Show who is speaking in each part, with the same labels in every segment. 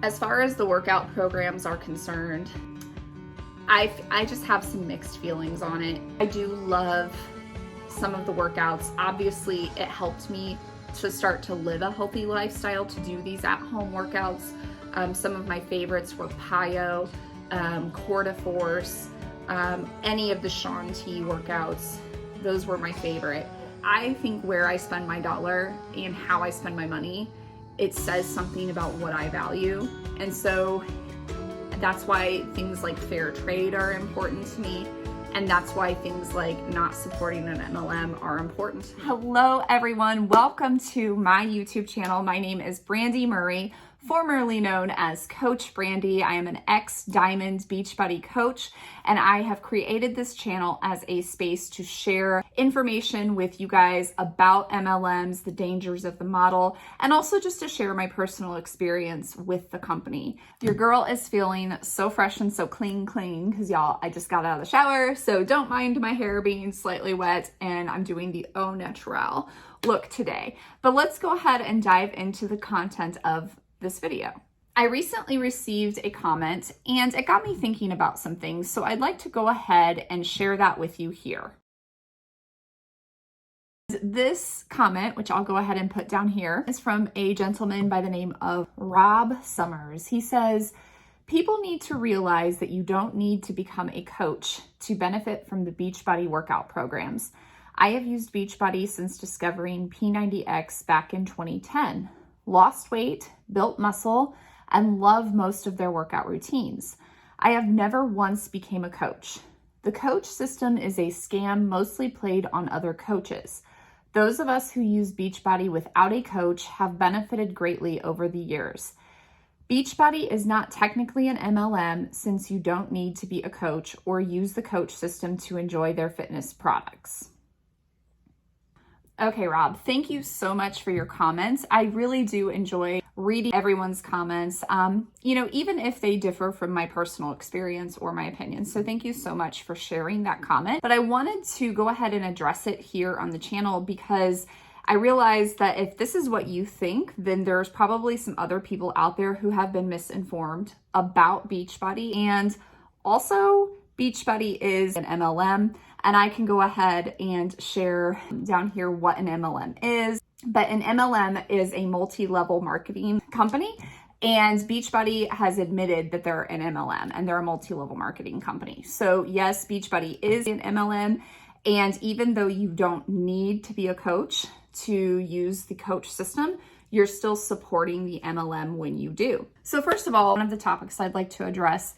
Speaker 1: As far as the workout programs are concerned, I just have some mixed feelings on it. I do love some of the workouts. Obviously, it helped me to start to live a healthy lifestyle to do these at-home workouts. Some of my favorites were Plyo, Core de Force, any of the Shaun T workouts. Those were my favorite. I think where I spend my dollar and how I spend my money, it says something about what I value. And so that's why things like fair trade are important to me. And that's why things like not supporting an MLM are important. Hello, everyone. Welcome to my YouTube channel. My name is Brandy Murray, formerly known as Coach Brandy. I am an ex-Diamond Beachbody coach, and I have created this channel as a space to share information with you guys about MLMs, the dangers of the model, and also just to share my personal experience with the company. Your girl is feeling so fresh and so clean because y'all, I just got out of the shower, so don't mind my hair being slightly wet, and I'm doing the au naturel look today. But let's go ahead and dive into the content of this video. I recently received a comment and it got me thinking about some things, so I'd like to go ahead and share that with you here. This comment, which I'll go ahead and put down here, is from a gentleman by the name of Rob Summers. He says, people need to realize that you don't need to become a coach to benefit from the Beachbody workout programs. I have used Beachbody since discovering P90X back in 2010. Lost weight, built muscle, and love most of their workout routines. I have never once became a coach. The coach system is a scam mostly played on other coaches. Those of us who use Beachbody without a coach have benefited greatly over the years. Beachbody is not technically an MLM since you don't need to be a coach or use the coach system to enjoy their fitness products. Okay, Rob, thank you so much for your comments. I really do enjoy reading everyone's comments, even if they differ from my personal experience or my opinion. So thank you so much for sharing that comment. But I wanted to go ahead and address it here on the channel because I realized that if this is what you think, then there's probably some other people out there who have been misinformed about Beachbody. And also, Beachbody is an MLM. And I can go ahead and share down here what an MLM is. But an MLM is a multi-level marketing company. And Beachbody has admitted that they're an MLM and they're a multi-level marketing company. So yes, Beachbody is an MLM. And even though you don't need to be a coach to use the coach system, you're still supporting the MLM when you do. So first of all, one of the topics I'd like to address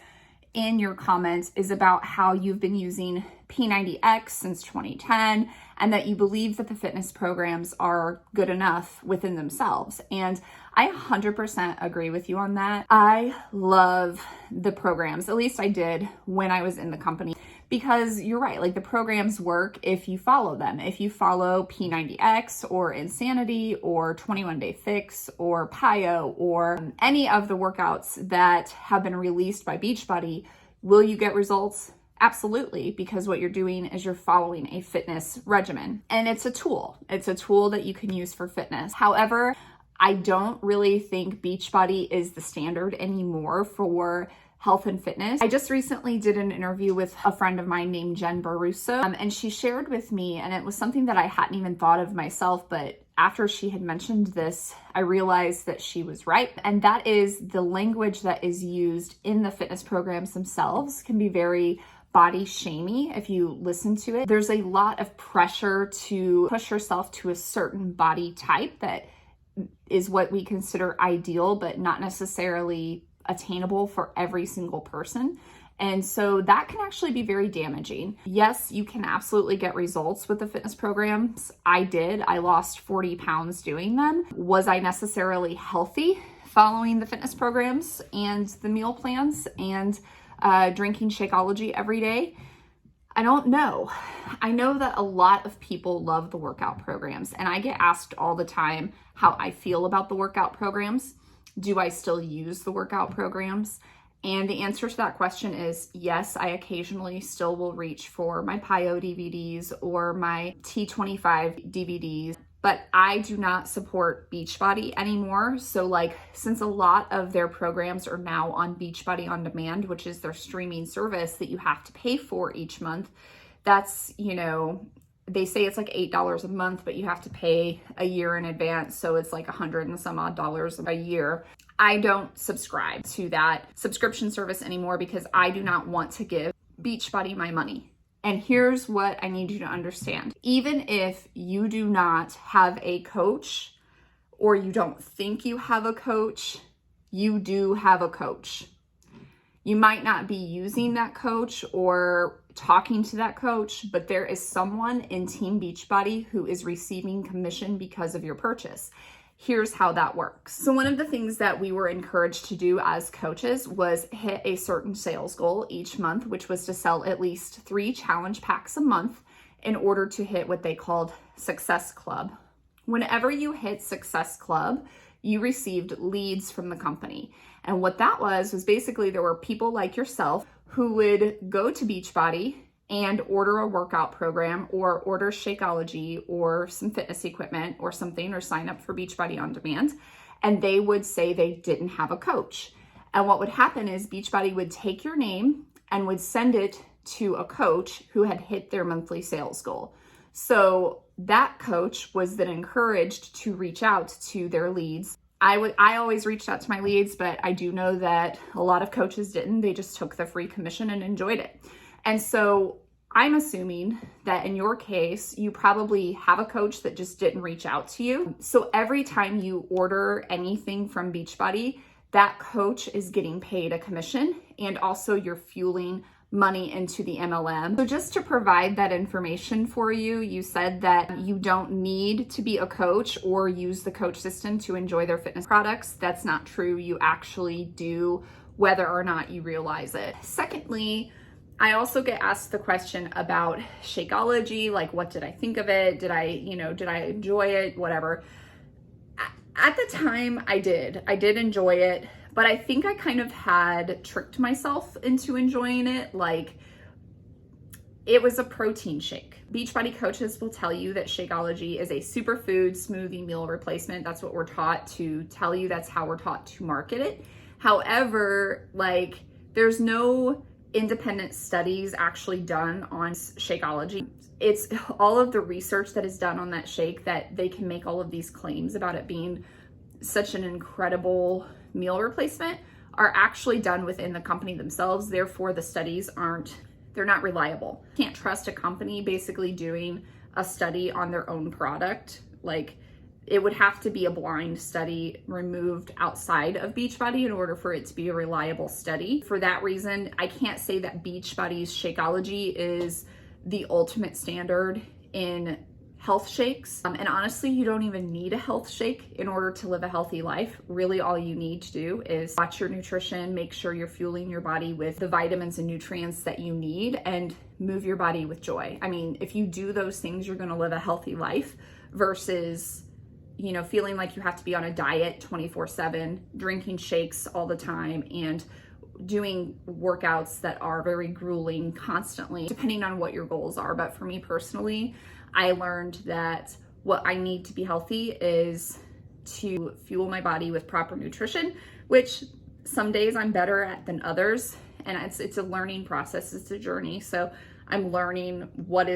Speaker 1: in your comments is about how you've been using P90X since 2010 and that you believe that the fitness programs are good enough within themselves. And I 100% agree with you on that. I love the programs, at least I did when I was in the company, because you're right, like the programs work if you follow them. If you follow P90X or Insanity or 21 Day Fix or Plyo or any of the workouts that have been released by Beachbody, will you get results? Absolutely, because what you're doing is you're following a fitness regimen and it's a tool. It's a tool that you can use for fitness. However, I don't really think Beachbody is the standard anymore for health and fitness. I just recently did an interview with a friend of mine named Jen Baruso, and she shared with me, and it was something that I hadn't even thought of myself, but after she had mentioned this, I realized that she was right. And that is the language that is used in the fitness programs themselves can be very body shamey if you listen to it. There's a lot of pressure to push yourself to a certain body type that is what we consider ideal, but not necessarily attainable for every single person. And so that can actually be very damaging. Yes, you can absolutely get results with the fitness programs. I did. I lost 40 pounds doing them. Was I necessarily healthy following the fitness programs and the meal plans and drinking Shakeology every day? I don't know. I know that a lot of people love the workout programs, and I get asked all the time how I feel about the workout programs. Do I still use the workout programs? And the answer to that question is yes, I occasionally still will reach for my Plyo DVDs or my T25 DVDs, but I do not support Beachbody anymore. So like, since a lot of their programs are now on Beachbody On Demand, which is their streaming service that you have to pay for each month, that's, you know, they say it's like $8 a month, but you have to pay a year in advance. So it's like $100 and some odd a year. I don't subscribe to that subscription service anymore because I do not want to give Beachbody my money. And here's what I need you to understand. Even if you do not have a coach or you don't think you have a coach, you do have a coach. You might not be using that coach or talking to that coach, but there is someone in Team Beachbody who is receiving commission because of your purchase. Here's how that works. So one of the things that we were encouraged to do as coaches was hit a certain sales goal each month, which was to sell at least 3 challenge packs a month in order to hit what they called Success Club. Whenever you hit Success Club, you received leads from the company. And what that was basically there were people like yourself who would go to Beachbody and order a workout program or order Shakeology or some fitness equipment or something, or sign up for Beachbody On Demand, and they would say they didn't have a coach. And what would happen is Beachbody would take your name and would send it to a coach who had hit their monthly sales goal. So that coach was then encouraged to reach out to their leads. I always reached out to my leads, but I do know that a lot of coaches didn't. They just took the free commission and enjoyed it. And so I'm assuming that in your case, you probably have a coach that just didn't reach out to you. So every time you order anything from Beachbody, that coach is getting paid a commission, and also you're fueling money into the MLM. So just to provide that information for you, you said that you don't need to be a coach or use the coach system to enjoy their fitness products. That's not true. You actually do, whether or not you realize it. Secondly, I also get asked the question about Shakeology, like what did I think of it? Did I enjoy it? Whatever. At the time, I did enjoy it, but I think I kind of had tricked myself into enjoying it. Like, it was a protein shake. Beachbody coaches will tell you that Shakeology is a superfood smoothie meal replacement. That's what we're taught to tell you. That's how we're taught to market it. However, like, there's no independent studies actually done on Shakeology. It's all of the research that is done on that shake that they can make all of these claims about it being such an incredible meal replacement are actually done within the company themselves. Therefore, the studies they're not reliable. You can't trust a company basically doing a study on their own product. Like, it would have to be a blind study removed outside of Beachbody in order for it to be a reliable study. For that reason, I can't say that Beachbody's Shakeology is the ultimate standard in health shakes. And honestly, you don't even need a health shake in order to live a healthy life. Really, all you need to do is watch your nutrition, make sure you're fueling your body with the vitamins and nutrients that you need, and move your body with joy. I mean, if you do those things, you're gonna live a healthy life versus feeling like you have to be on a diet 24/7, drinking shakes all the time, and doing workouts that are very grueling constantly, depending on what your goals are. But for me personally, I learned that what I need to be healthy is to fuel my body with proper nutrition, which some days I'm better at than others. And it's a learning process, it's a journey. So I'm learning what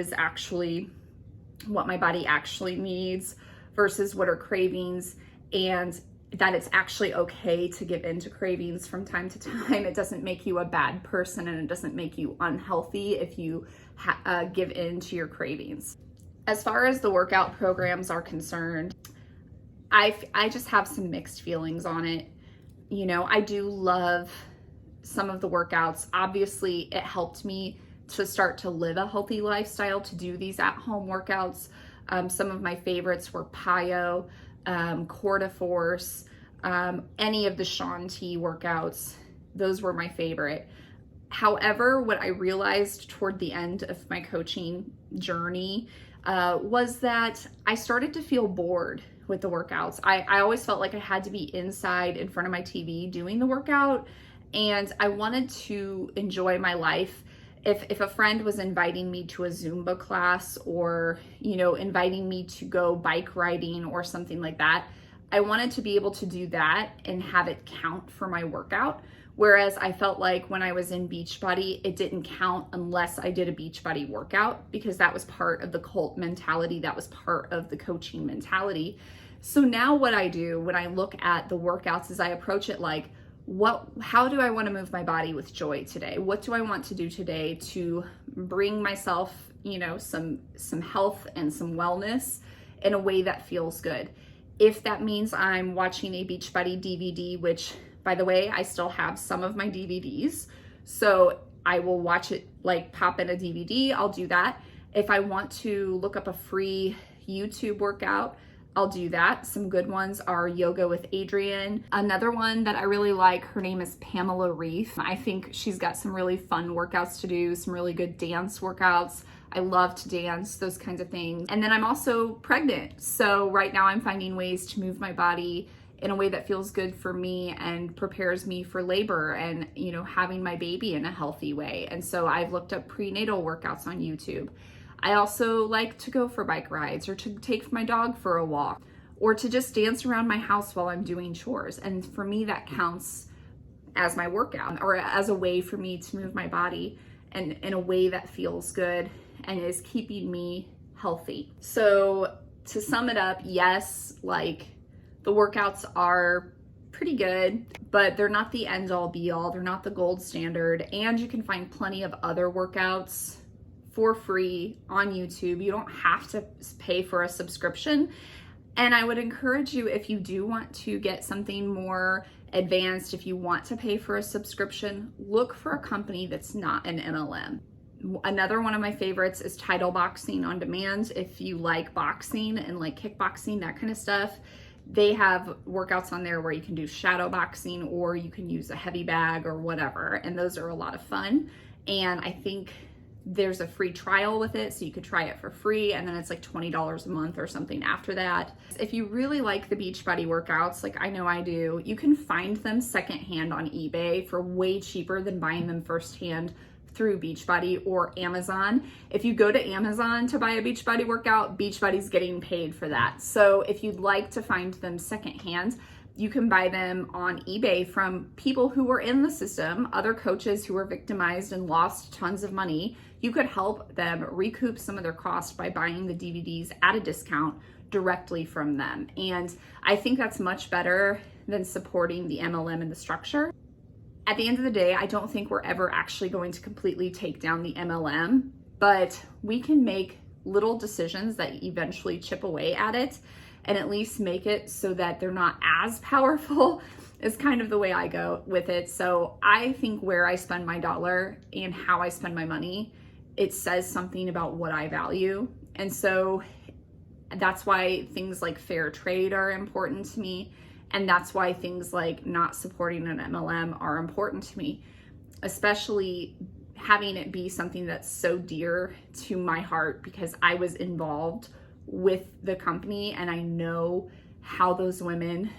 Speaker 1: my body actually needs versus what are cravings, and that it's actually okay to give in to cravings from time to time. It doesn't make you a bad person, and it doesn't make you unhealthy if you give in to your cravings. As far as the workout programs are concerned, I just have some mixed feelings on it. I do love some of the workouts. Obviously, it helped me to start to live a healthy lifestyle, to do these at-home workouts. Some of my favorites were Pyo, Core de Force, any of the Shaun T workouts. Those were my favorite. However, what I realized toward the end of my coaching journey was that I started to feel bored with the workouts. I always felt like I had to be inside in front of my TV doing the workout, and I wanted to enjoy my life If a friend was inviting me to a Zumba class or, inviting me to go bike riding or something like that, I wanted to be able to do that and have it count for my workout. Whereas I felt like when I was in Beachbody, it didn't count unless I did a Beachbody workout, because that was part of the cult mentality. That was part of the coaching mentality. So now what I do when I look at the workouts is I approach it like, how do I want to move my body with joy today? What do I want to do today to bring myself, some health and some wellness in a way that feels good? If that means I'm watching a Beachbody DVD, which, by the way, I still have some of my DVDs, so I will watch it, like pop in a DVD, I'll do that. If I want to look up a free YouTube workout, I'll do that. Some good ones are Yoga with Adriene. Another one that I really like, her name is Pamela Reif. I think she's got some really fun workouts to do, some really good dance workouts. I love to dance, those kinds of things. And then I'm also pregnant. So right now I'm finding ways to move my body in a way that feels good for me and prepares me for labor and, having my baby in a healthy way. And so I've looked up prenatal workouts on YouTube. I also like to go for bike rides or to take my dog for a walk or to just dance around my house while I'm doing chores. And for me, that counts as my workout or as a way for me to move my body and in a way that feels good and is keeping me healthy. So to sum it up, yes, like the workouts are pretty good, but they're not the end all be all. They're not the gold standard. And you can find plenty of other workouts for free on YouTube. You don't have to pay for a subscription. And I would encourage you, if you do want to get something more advanced, if you want to pay for a subscription, look for a company that's not an MLM. Another one of my favorites is Title Boxing on Demand. If you like boxing and like kickboxing, that kind of stuff, they have workouts on there where you can do shadow boxing or you can use a heavy bag or whatever. And those are a lot of fun. And I think there's a free trial with it, so you could try it for free, and then it's like $20 a month or something after that. If you really like the Beachbody workouts, like I know I do, you can find them secondhand on eBay for way cheaper than buying them firsthand through Beachbody or Amazon. If you go to Amazon to buy a Beachbody workout, Beachbody's getting paid for that. So if you'd like to find them secondhand, you can buy them on eBay from people who were in the system, other coaches who were victimized and lost tons of money. You could help them recoup some of their costs by buying the DVDs at a discount directly from them. And I think that's much better than supporting the MLM and the structure. At the end of the day, I don't think we're ever actually going to completely take down the MLM, but we can make little decisions that eventually chip away at it and at least make it so that they're not as powerful is kind of the way I go with it. So I think where I spend my dollar and how I spend my money, it says something about what I value. And so that's why things like fair trade are important to me. And that's why things like not supporting an MLM are important to me, especially having it be something that's so dear to my heart because I was involved with the company and I know how those women,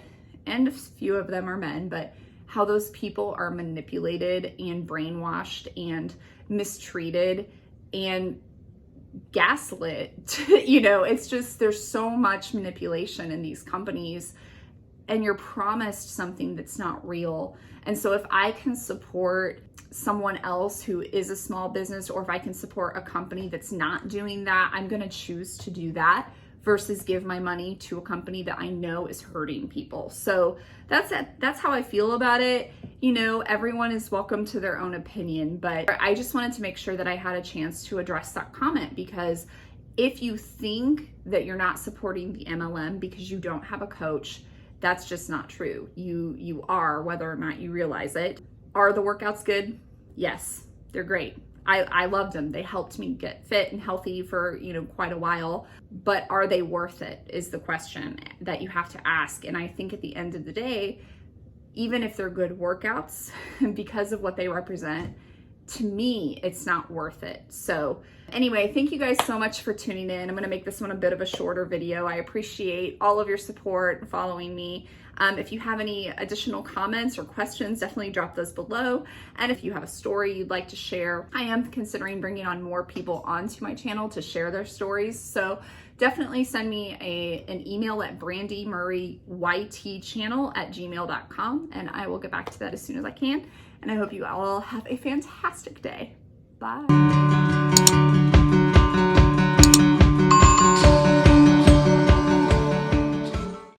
Speaker 1: and a few of them are men, but how those people are manipulated and brainwashed and mistreated and gaslit. It's just, there's so much manipulation in these companies and you're promised something that's not real. And so if I can support someone else who is a small business, or if I can support a company that's not doing that, I'm going to choose to do that versus give my money to a company that I know is hurting people. So that's it. That's how I feel about it. Everyone is welcome to their own opinion, but I just wanted to make sure that I had a chance to address that comment, because if you think that you're not supporting the MLM because you don't have a coach, that's just not true. You are, whether or not you realize it. Are the workouts good? Yes, they're great. I loved them. They helped me get fit and healthy for, quite a while, but are they worth it is the question that you have to ask. And I think at the end of the day, even if they're good workouts, because of what they represent, to me, it's not worth it. So anyway, thank you guys so much for tuning in. I'm going to make this one a bit of a shorter video. I appreciate all of your support and following me. If you have any additional comments or questions, definitely drop those below. And if you have a story you'd like to share, I am considering bringing on more people onto my channel to share their stories. So definitely send me an email at brandymurrayYTchannel@gmail.com, and I will get back to that as soon as I can. And I hope you all have a fantastic day. Bye.